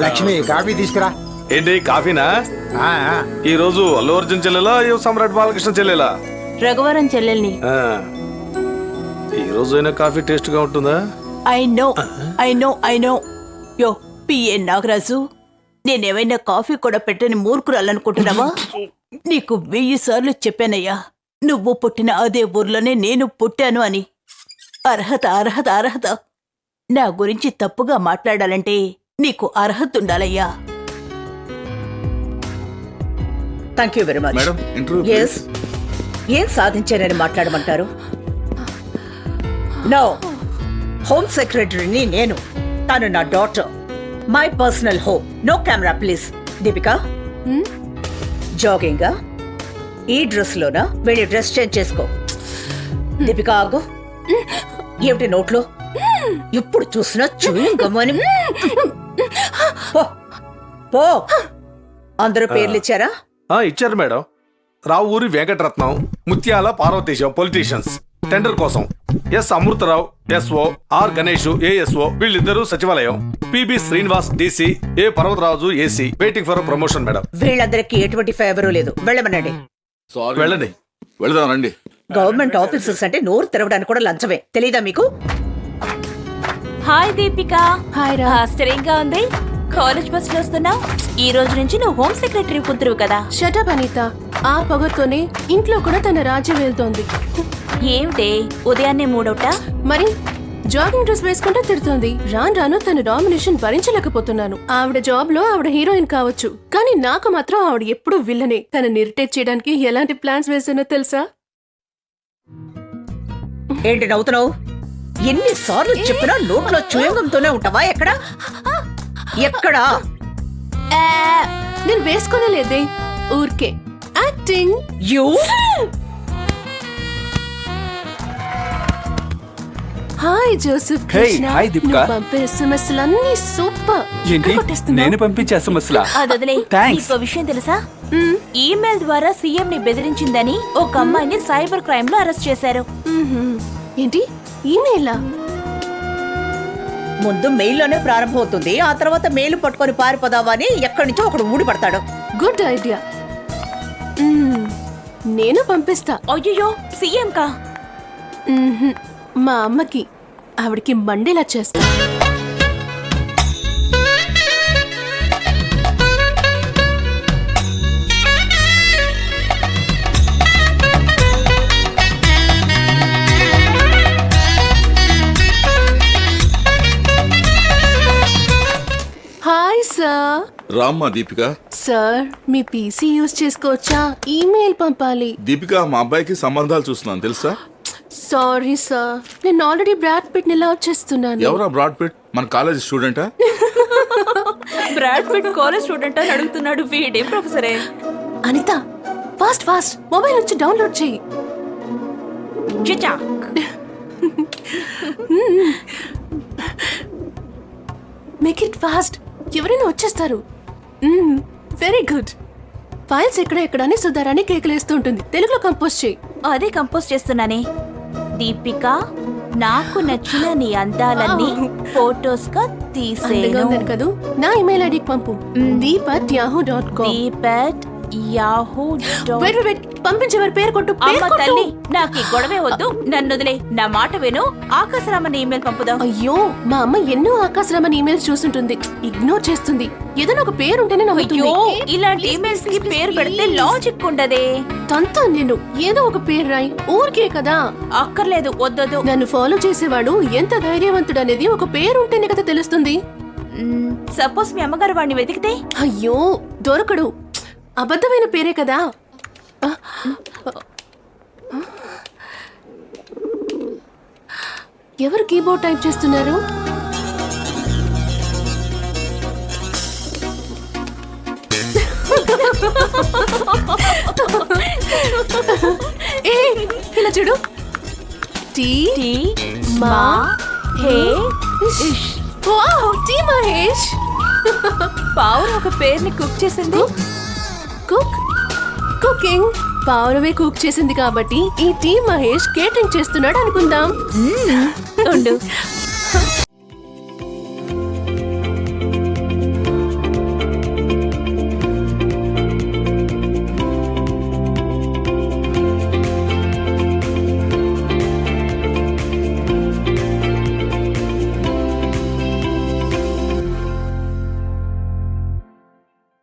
Lakshmi coffee తీసుకురా. ఏంటి కాఫీనా? ఈ రోజు అల్లు అర్జున్ చెల్లెలా యువ సమ్రాట్ బాలకృష్ణ చెల్లెలా? రఘువరం చెల్లెల్ని. ఈ రోజు అయినా కాఫీ టేస్ట్ గా ఉంటుందా? ఐ నో యో పిఏ నాగరాజు, నేనేమైనా కాఫీ కూడా పెట్టని మూర్ఖురాలనుకుంటున్నావా? నీకు 1000 సార్లు చెప్పానయ్యా, నువ్వు పుట్టిన అదే ఊర్లోనే నేను పుట్టాను అని. అర్హత అర్హత అర్హత. నా గురించి తప్పుగా మాట్లాడాలంటే నీకు అర్హత ఉండాలయ్యా. Thank you very much. ఏం సాధించారని మాట్లాడమంటారు? నో, హోమ్ సెక్రటరీని నేను, తను నా daughter, my personal home. No camera please. Deepika, జాగింగా ఈ డ్రెస్ లోనా? వెళ్ళి డ్రెస్ చేంజ్ చేసుకో. దీపిక ఆగు. ఏమిటి నోట్లో? ఇప్పుడు చూసినా చూయింగమని. పో. అందరూ పేర్లు ఇచ్చారా? ఇచ్చారు madam. Ravuri Venkataratnam, Mutyala Parvateesam politicians tender కోసం. S Amrutharao SO, R Ganesh ASO, వీళ్ళిద్దరూ సచివాలయం. PB Srinivas DC, A Parvataraju AC. Waiting for promotion madam. వీళ్ళందరికీ ఎటువంటి ఫేవరు లేదు, వెళ్ళమనండి. వెళ్ళండి. వెళదానండి. గవర్నమెంట్ ఆఫీసర్స్ అంటే నోరు తెరవడానికి కూడా లంచమే, తెలీదా మీకు? హాయ్ దీపిక. హాయ్ రా. ఆశ్చర్యంగా ఉంది, కాలేజ్ బస్ లో వస్తున్నావు. ఈ రోజు నుంచి నువ్వు హోమ్ సెక్రటరీ కూతురు కదా. షటప్ అనిత. ఆ పొగతోనే ఇంట్లో కూడా తన రాజ్యం వెళ్తోంది. ఏమిటే ఉదయాన్నే మూడవుటా? మరి జాగింగ్ డ్రెస్ వేసుకుంటే తిడుతోంది. రాను రాను తన డామినేషన్ భరించలేకపోతున్నాను. ఆవిడ జాబ్ లో ఆవిడ హీరోయిన్ కావచ్చు, కానీ నాకు మాత్రం ఆవిడ ఎప్పుడూ విల్లనే. తనని ఇరిటేట్ చేయడానికి ఎలాంటి ప్లాన్స్ వేసానో తెలుసా? ఏంటి నవ్వుతున్నావు? ఎన్నిసార్లు చెప్పినా నోట్లో చూయంగంతోనే ఉంటావా? ఎక్కడా ఎక్కడా? నేను వేసుకునే లేదే, ఊరికే acting. You hi Joseph Krishna. Hi Deepika. పంపే ఎస్ఎంఎస్లన్నీ సూపర్. ఏంటి నేను పంపించే ఎస్ఎంఎస్లా? అదొదిలే. నీకు విషయం తెలుసా? ఈమెయిల్ ద్వారా సీఎం ని బెదిరించిందని ఒక అమ్మాయిని సైబర్ క్రైమ్ లో అరెస్ట్ చేశారు. ఏంటి ఈమెయిలా? ముందు మెయిల్లోనే ప్రారంభమవుతుంది, ఆ తర్వాత మెయిల్ పట్టుకొని పారిపోదావా అని ఎక్కడి నుంచో ఒకడు ఊడి పడతాడు. Good idea. నేను పంపిస్తా. అయ్యో సీఎం కా? మా అమ్మకి, ఆవిడికి మండేలా చేస్తా. Hi sir. రామ్మా దీపిక. సార్, మీ పీసీ యూజ్ చేసుకోవచ్చా? ఈమెయిల్ పంపాలి. దీపిక, మా అబ్బాయికి సంబంధాలు చూస్తున్నాను తెలుసా? సారీ సార్, నేను ఆల్రెడీ బ్రాడ్ పిట్ ని లవ్ చేస్తున్నాను. ఎవరా బ్రాడ్ పిట్? మన కాలేజ్ స్టూడెంటా? బ్రాడ్ పిట్ కాలేజ్ స్టూడెంట్ అని అడుగుతున్నాడు. వీడే ప్రొఫెసరే. అనిత, ఫాస్ట్ ఫాస్ట్ మొబైల్ నుంచి డౌన్లోడ్ చేయి. మేక్ ఇట్ ఫాస్ట్, ఎవరైనా వచ్చేస్తారు. Very good. ఫైల్స్ ఎక్కడెక్కడని సుధారాన్ని కేకలేస్తూ ఉంటుంది. తెలుగులో కంపోజ్ చేయి. అదే కంపోజ్ చేస్తున్నానే. దీపిక, నాకు నచ్చిన నీ అందాలన్నీ ఫోటోస్ గా తీసేను. కదూ, నా ఇమెయిల్ ఐడికి పంపు. deep@yahoo.com. పంపించేవారి పేరు కొట్టు. అమ్మ తల్లి, నాకు ఈ గొడవే వద్దు, నన్ను వదిలే. నా మాట విను. ఆకాశరామని ఈమెయిల్ పంపుదాం. అయ్యో, మా అమ్మ ఎన్నో ఆకాశరామని ఈమెయిల్స్ చూస్తుంటుంది, ఇగ్నోర్ చేస్తుంది. ఏదైనా ఒక పేరు ఉంటేనే నమ్ముతుంది. ఇలాంటి ఈమెయిల్స్ కి పేరు పెడితే లాజిక్ ఉండదే. తంతా నేను ఏదో ఒక పేరు రాయి, ఊరికే కదా. అక్కర్లేదు, వద్దొద్దు. నన్ను ఫాలో చేసేవాడు ఎంత ధైర్యవంతుడు అనేది ఒక పేరు ఉంటేనే కదా తెలుస్తుంది. సపోజ్ మీ అమ్మగారు వాడిని వెతికితే? అయ్యో, దొరకడు. అబద్ధమైన పేరే కదా. ఎవరు కీబోర్డ్ టైప్ చేస్తున్నారు? ఇలా చూడు. టీ మా హే టీ మహేష్. పావురం ఒక పేరుని కుక్ చేసింది. కుకింగ్. పావురమే కుక్ చేసింది కాబట్టి ఈ టీ మహేష్ కేటరింగ్ చేస్తున్నాడు అనుకుందాం. ఉండు,